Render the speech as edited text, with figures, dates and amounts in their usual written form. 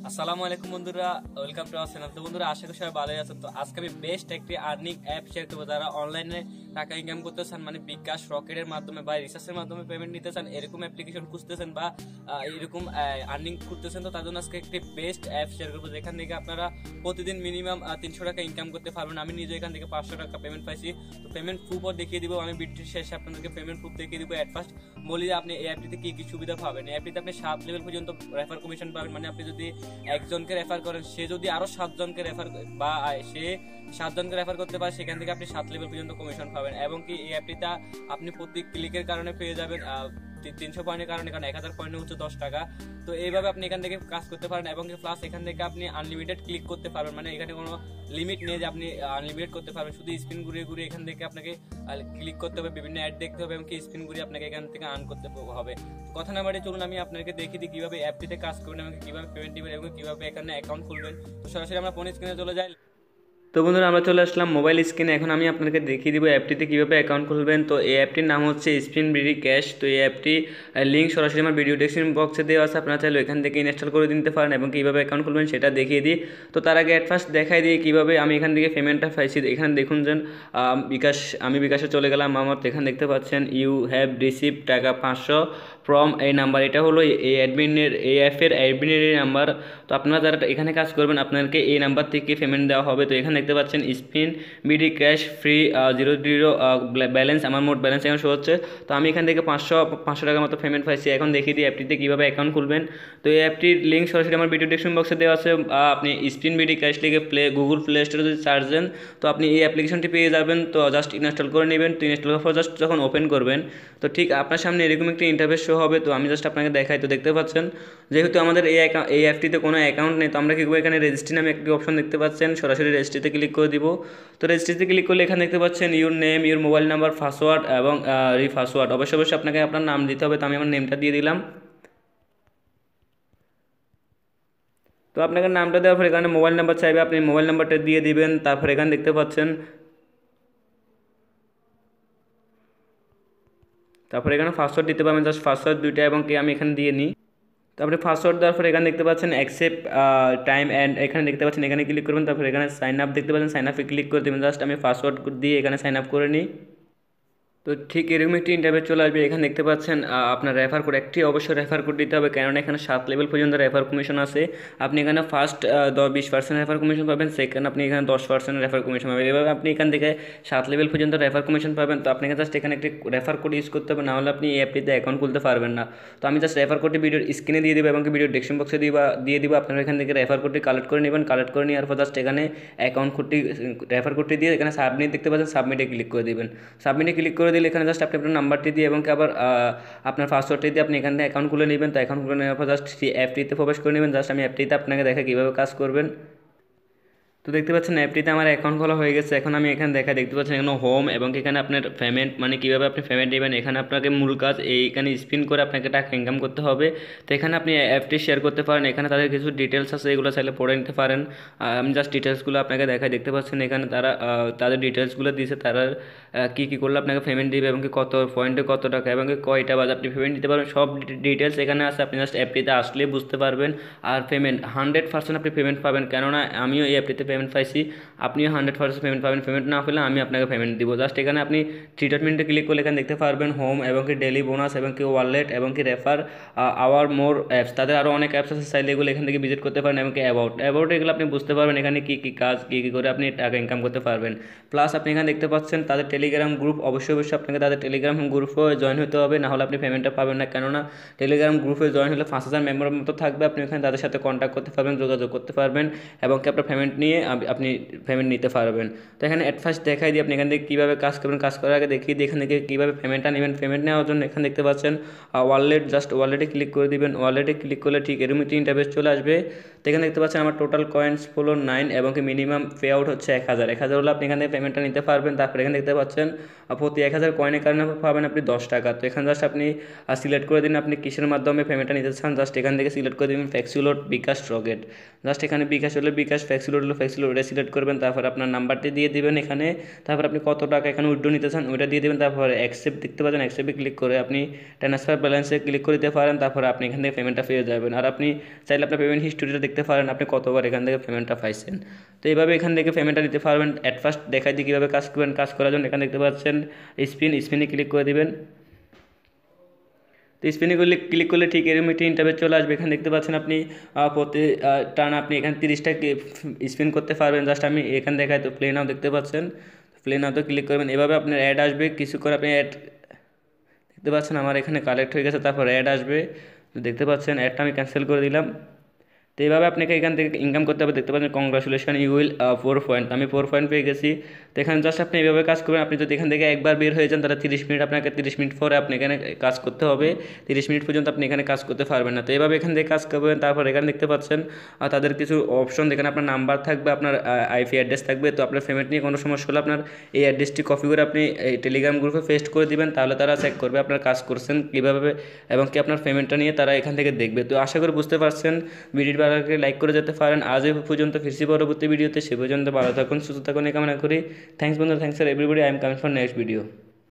আসসালামু আলাইকুম বন্ধুরা, ওয়েলকাম টু আওয়ার চ্যানেল। তো বন্ধুরা, আশা করি সবাই ভালোই আছেন। তো আজকে আমি বেস্ট একটি আর্নিং অ্যাপ শেয়ার করবো। যারা অনলাইনে টাকা ইনকাম করতে চান, মানে বিকাশ, রকেটের মাধ্যমে বা রিসার্চের মাধ্যমে পেমেন্ট নিতে চান, এরকম অ্যাপ্লিকেশন খুঁজতেছেন বা এরকম আর্নিং করতেছেন, তো তার জন্য আজকে একটি বেস্ট অ্যাপ শেয়ার করবো, যেখান থেকে আপনারা প্রতিদিন মিনিমাম 300 টাকা ইনকাম করতে পারবেন। আমি নিজে এখান থেকে 500 টাকা পেমেন্ট পাইছি। তো পেমেন্ট প্রুফও দেখিয়ে দিব আমি ভিডিওর শেষে, আপনাদেরকে পেমেন্ট প্রুফ দেখিয়ে দিব। অ্যাট ফার্স্ট বলি আপনি এই অ্যাপটিতে কি কি সুবিধা পাবেন। এই অ্যাপটিতে আপনি 7 লেভেল পর্যন্ত রেফার কমিশন পাবেন। মানে আপনি যদি একজনকে রেফার করেন, সে যদি আরো 7 জনকে রেফার বা সে 7 জনকে রেফার করতে পারে, সেখান থেকে আপনি 7 লেভেল পর্যন্ত কমিশন পাবেন। এবং কি এই অ্যাপটিতে আপনি প্রতি ক্লিকের কারণে পেয়ে যাবেন 300 পয়েন্টের কারণে, কারণ 1000 পয়েন্ট হচ্ছে 10 টাকা। তো এইভাবে আপনি এখান থেকে কাজ করতে পারেন। এবং প্লাস এখান থেকে আপনি আনলিমিটেড ক্লিক করতে পারবেন। মানে এখানে কোনো লিমিট নেই যে আপনি আনলিমিটেড করতে পারবেন। শুধু স্পিন ঘুরিয়ে ঘুরিয়ে এখান থেকে আপনাকে ক্লিক করতে হবে, বিভিন্ন অ্যাড দেখতে হবে, এবং কি স্পিন ঘুরিয়ে আপনাকে এখান থেকে আর্ন করতে হবে। কথা না বাড়িয়ে চলুন আমি আপনাকে দেখিয়ে দিই কিভাবে অ্যাপটিতে কাজ করবেন এবং কিভাবে পেমেন্ট দিবেন এবং কিভাবে এখানে অ্যাকাউন্ট খুলবেন। তো সরাসরি আমরা ফোন স্ক্রিনে চলে যাই। তো বন্ধুরা, আমরা চলে আসলাম মোবাইল স্ক্রিনে। এখন আমি আপনাদেরকে দেখিয়ে দিব অ্যাপটিতে কীভাবে অ্যাকাউন্ট খুলবেন। তো এই অ্যাপটির নাম হচ্ছে স্পিন বিডি ক্যাশ। তো এই অ্যাপটি লিঙ্ক সরাসরি আমার ভিডিও ডেসক্রিপশন বক্সে দেওয়া আছে, আপনারা চাইলে এখান থেকে ইনস্টল করে দিতে পারেন এবং কীভাবে অ্যাকাউন্ট খুলবেন সেটা দেখিয়ে দিই। তো তার আগে অ্যাট ফার্স্ট দেখাই দিই কীভাবে আমি এখান থেকে পেমেন্টটা পাইছি। এখানে দেখুন যে আমি বিকাশে চলে গেলাম। আমার এখানে দেখতে পাচ্ছেন ইউ হ্যাভ রিসিভ টাকা 500 ফ্রম এই নাম্বার। এটা হলো এই অ্যাডমিনের, এই অ্যাপের অ্যাডমিনের নাম্বার। তো আপনারা যারা এখানে কাজ করবেন, আপনাদেরকে এই নাম্বার থেকে পেমেন্ট দেওয়া হবে। তো এখানে দেখতে পাচ্ছেন spin BD cash free 00 balance, আমার মোট ব্যালেন্স এখন শো হচ্ছে। তো আমি এখান থেকে 500 টাকার মতো পেমেন্ট পাইছি। এখন দেখিয়ে দিই অ্যাপটিতে কীভাবে অ্যাকাউন্ট খুলবেন। তো এই অ্যাপটির লিঙ্ক সরাসরি আমার ভিডিও ডেসক্রিপশন বক্সে দেওয়া আছে। আপনি স্পিন বিডি ক্যাশ লিখে গুগল প্লে স্টোরে যদি সার্চ দেন, তো আপনি এই অ্যাপ্লিকেশনটি পেয়ে যাবেন। তো জাস্ট ইনস্টল করে নেবেন। তো ইনস্টল করার পর জাস্ট যখন ওপেন করবেন, তো ঠিক আপনার সামনে এরকম একটি ইন্টারফেস শো হবে। তো আমি জাস্ট আপনাকে দেখাই। তো দেখতে পাচ্ছেন যেহেতু আমাদের এই অ্যাপটিতে কোনো অ্যাকাউন্ট নেই, তো আমরা কী করবো, এখানে রেজিস্ট্রি নামে একটি অপশন দেখতে পাচ্ছেন, সরাসরি রেজিস্ট্রিতে ক্লিক করে দিব। তো রেজিস্ট্রিতে ক্লিক করলে এখানে দেখতে পাচ্ছেন your name, your mobile number, password এবং পাসওয়ার্ড। অবশ্যই আপনাকে আপনার নাম দিতে হবে। তো আমি আমার নেমটা দিয়ে দিলাম। তো আপনাকে নামটা দেওয়ার পর এখানে মোবাইল নাম্বার চাইবে, আপনি মোবাইল নাম্বারটা দিয়ে দিবেন। তারপর এখানে দেখতে পাচ্ছেন, তারপর এখানে পাসওয়ার্ড দিতে পারবেন, জাস্ট পাসওয়ার্ড 2টা এবং কি আমি এখানে দিয়ে নিই। তারপরে পাসওয়ার্ড দেওয়ার পর এখানে দেখতে পাচ্ছেন অ্যাকসেপ্ট টাইম অ্যান্ড, এখানে দেখতে পাচ্ছেন এখানে ক্লিক করবেন। তারপর এখানে সাইন আপ দেখতে পাচ্ছেন, সাইন আপে ক্লিক করে দেবেন। জাস্ট আমি পাসওয়ার্ড দিয়ে এখানে সাইন আপ করে নিই। তো ঠিক এরকম একটি ইন্টারভিউ চলে আসবে। এখানে দেখতে পাচ্ছেন আপনার রেফার কোড, একটি অবশ্যই রেফার কোড দিতে হবে, কারণ এখানে 7 লেভেল পর্যন্ত রেফার কমিশন আছে। আপনি এখানে ফার্স্ট 20% রেফার কমিশন পাবেন, সেকেন্ড আপনি এখানে 10% রেফার কমিশন পাবেন। এভাবে আপনি এখান থেকে 7 লেভেল পর্যন্ত রেফার কমিশন পাবেন। তো আপনাকে জাস্ট এখানে একটি রেফার কোড ইউজ করতে হবে, না হলে আপনি এই অ্যাপটিতে অ্যাকাউন্ট খুলতে পারবেন না। তো আমি জাস্ট রেফার কোডটি ভিডিওর স্ক্রিনে দিয়ে দেবো এবং ভিডিও ডেসক্রিপশন বক্সে দিয়ে দিব। আপনারা এখান থেকে রেফার কোডটি কালেক্ট করে নেবেন। কালেক্ট করে নেওয়ার পর জাস্ট এখানে অ্যাকাউন্ট কোডটি, রেফার কোডটি দিয়ে এখানে সাবমিট দেখতে পাচ্ছেন, সাবমিটে ক্লিক করে দেবেন। সাবমিটে ক্লিক করে দিলে এখানে জাস্ট আপনি নাম্বারটি দিয়ে এবং আবার আপনার পাসওয়ার্ডটি দিয়ে আপনি এখান থেকে অ্যাকাউন্ট খুলে নেবেন। তো অ্যাকাউন্ট খুলে নেওয়ার পর জাস্ট অ্যাপটিতে প্রবেশ করে নেবেন। জাস্ট আমি অ্যাপটিতে আপনাকে দেখা কীভাবে কাজ করবেন। তো দেখতে পাচ্ছেন অ্যাপটিতে আমার অ্যাকাউন্ট খোলা হয়ে গেছে। এখন আমি এখানে দেখতে পাচ্ছেন এখানে হোম এবং এখানে আপনার পেমেন্ট, মানে কীভাবে আপনি পেমেন্ট নেবেন। এখানে আপনাকে মূল কাজ এইখানে স্পিন করে আপনাকে টাকা ইনকাম করতে হবে। তো এখানে আপনি অ্যাপটি শেয়ার করতে পারেন। এখানে তাদের কিছু ডিটেলস আছে, এগুলো চাইলে পড়ে নিতে পারেন। আমি জাস্ট ডিটেলসগুলো আপনাকে দেখাই। দেখতে পাচ্ছেন এখানে তারা তাদের ডিটেলসগুলো দিয়েছে, তারা কী করলে আপনাকে পেমেন্ট দিবে এবং কি কত পয়েন্টে কত টাকা এবং কয়টা বাজে আপনি পেমেন্ট দিতে পারবেন, সব ডিটেলস এখানে আছে। আপনি জাস্ট অ্যাপটিতে আসলে বুঝতে পারবেন। আর পেমেন্ট 100% আপনি পেমেন্ট পাবেন, কেননা আমিও এই অ্যাপটিতে পেমেন্ট পাইছি। আপনিও 100% পেমেন্ট পাবেন। পেমেন্ট না পেলে আমি আপনাকে পেমেন্ট দিব। জাস্ট এখানে আপনি 3 মিনিটে ক্লিক করলে এখানে দেখতে পারবেন হোম এবং কি ডেলি বোনাস এবং কি ওয়ালেট এবং কি রেফার আওয়ার মোর অ্যাপস। তাদের আরও অনেক অ্যাপস আছে, চাইলে এগুলো এখান থেকে ভিজিট করতে পারেন। এবং কি অ্যাবাউট এগুলো আপনি বুঝতে পারবেন এখানে কী কী কাজ, কী করে আপনি টাকা ইনকাম করতে পারবেন। প্লাস আপনি এখানে দেখতে পাচ্ছেন তাদের টেলিগ্রাম গ্রুপ। অবশ্যই আপনাকে তাদের টেলিগ্রাম গ্রুপে জয়েন হতে হবে, না হলে আপনি পেমেন্টটা পাবেন না। কেননা টেলিগ্রাম গ্রুপে জয়েন হলে 5000 মেম্বারের মতো থাকবে। আপনি এখানে তাদের সাথে কন্ট্যাক্ট করতে পারবেন, যোগাযোগ করতে পারবেন এবং কি আপনার পেমেন্ট নিয়ে আপনি পেমেন্ট নিতে পারবেন। তো এখানে অ্যাট ফার্স্ট দেখাই দিই আপনি এখান থেকে কীভাবে কাজ করবেন। কাজ করার আগে দেখিয়ে দিই এখান থেকে কীভাবে পেমেন্টটা নেবেন। পেমেন্ট নেওয়ার জন্য এখানে দেখতে পাচ্ছেন ওয়ালেট, জাস্ট ওয়ালেটে ক্লিক করে দিবেন। ওয়ালেটে ক্লিক করলে ঠিক এরকম একটি ইন্টারফেস চলে আসবে। তো এখানে দেখতে পাচ্ছেন আমার টোটাল কয়েন্স হলো 9 এবং কি মিনিমাম পে আউট হচ্ছে 1000 হলে আপনি এখান থেকে পেমেন্টটা নিতে পারবেন। তারপরে এখানে দেখতে পাচ্ছেন প্রতি 1000 কয়েনের কারণে পাবেন আপনি 10 টাকা। তো এখানে জাস্ট আপনি সিলেক্ট করে দিন আপনি কিসের মাধ্যমে পেমেন্টটা নিতে চান। জাস্ট এখান থেকে সিলেক্ট করে দিবেন ফ্যাক্সিলোড, বিকাশ, রকেট। জাস্ট এখানে বিকাশ হলে বিকাশ, ফ্যাক্সিলোড হলে ফ্যাক্সিলোড, ওটা সিলেক্ট করবেন, তারপর আপনার নাম্বারটি দিয়ে দিবেন এখানে, তারপর আপনি কত টাকা এখানে উইথড্র নিতে চান ওইটা দিয়ে দেবেন, তারপর অ্যাকসেপ্ট দেখতে পাচ্ছেন, অ্যাকসেপ্টে ক্লিক করে আপনি ট্রান্সফার ব্যালেন্সে ক্লিক করে দিতে পারেন, তারপর আপনি এখান থেকে পেমেন্টটা পেয়ে যাবেন। আর আপনি চাইলে আপনার পেমেন্ট হিস্টোরিটা দেখতে পারেন আপনি কতবার এখান থেকে পেমেন্টটা পাইছেন। তো এইভাবে এখান থেকে পেমেন্টটা দিতে পারবেন। অ্যাট ফার্স্ট দেখাই দিই কীভাবে কাজ করবেন। কাজ করার জন্য এখানে দেখতে পাচ্ছেন স্পিনে ক্লিক করে দিবেন। তো স্পিনে ক্লিক করলে ঠিক এরকম একটি ইন্টারভেস চলে আসবে। এখানে দেখতে পাচ্ছেন আপনি প্রতি টার্ন আপনি এখানে 30টা স্পিন করতে পারবেন। জাস্ট আমি এখানে দেখাই, তো প্লে নাও দেখতে পাচ্ছেন, প্লে নাওতে ক্লিক করবেন। এভাবে আপনার অ্যাড আসবে, কিছু করে আপনি অ্যাড দেখতে পাচ্ছেন আমার এখানে কালেক্ট হয়ে গেছে, তারপর অ্যাড আসবে, দেখতে পাচ্ছেন অ্যাডটা আমি ক্যান্সেল করে দিলাম। তো এইভাবে আপনাকে এখান থেকে ইনকাম করতে হবে। দেখতে পাচ্ছেন কংগ্রাচুলেশন ইউ উইল 4 পয়েন্ট, আমি 4 পয়েন্ট পেয়ে গেছি। তো এখানে জাস্ট আপনি এইভাবে কাজ করবেন। আপনি যদি এখান থেকে একবার বের হয়ে যান তাহলে 30 মিনিট, আপনাকে 30 মিনিট পরে আপনি এখানে কাজ করতে হবে, 30 মিনিট পর্যন্ত আপনি এখানে কাজ করতে পারবেন না। তো এইভাবে এখান থেকে কাজ করবেন। তারপর এখানে দেখতে পাচ্ছেন তাদের কিছু অপশন, এখানে আপনার নাম্বার থাকবে, আপনার আইপি অ্যাড্রেস থাকবে। তো আপনার পেমেন্ট নিয়ে কোনো সমস্যা হলে আপনার এই অ্যাড্রেসটি কপি করে আপনি এই টেলিগ্রাম গ্রুপে পেস্ট করে দিবেন, তাহলে তারা চেক করবে আপনার কাজ করছেন কীভাবে এবং কি আপনার পেমেন্টটা নিয়ে তারা এখান থেকে দেখবে। তো আশা করি বুঝতে পারছেন। ভিডিওটি ভালো লাগলে লাইক করে যেতে পারেন। আজ এই পর্যন্ত, ফিরছি পরবর্তী ভিডিওতে। সে পর্যন্ত ভালো থাকুন, সুস্থ থাকুন এই কামনা করি। থ্যাংকস বন্ধুরা, thanks for everybody. I am coming for next video.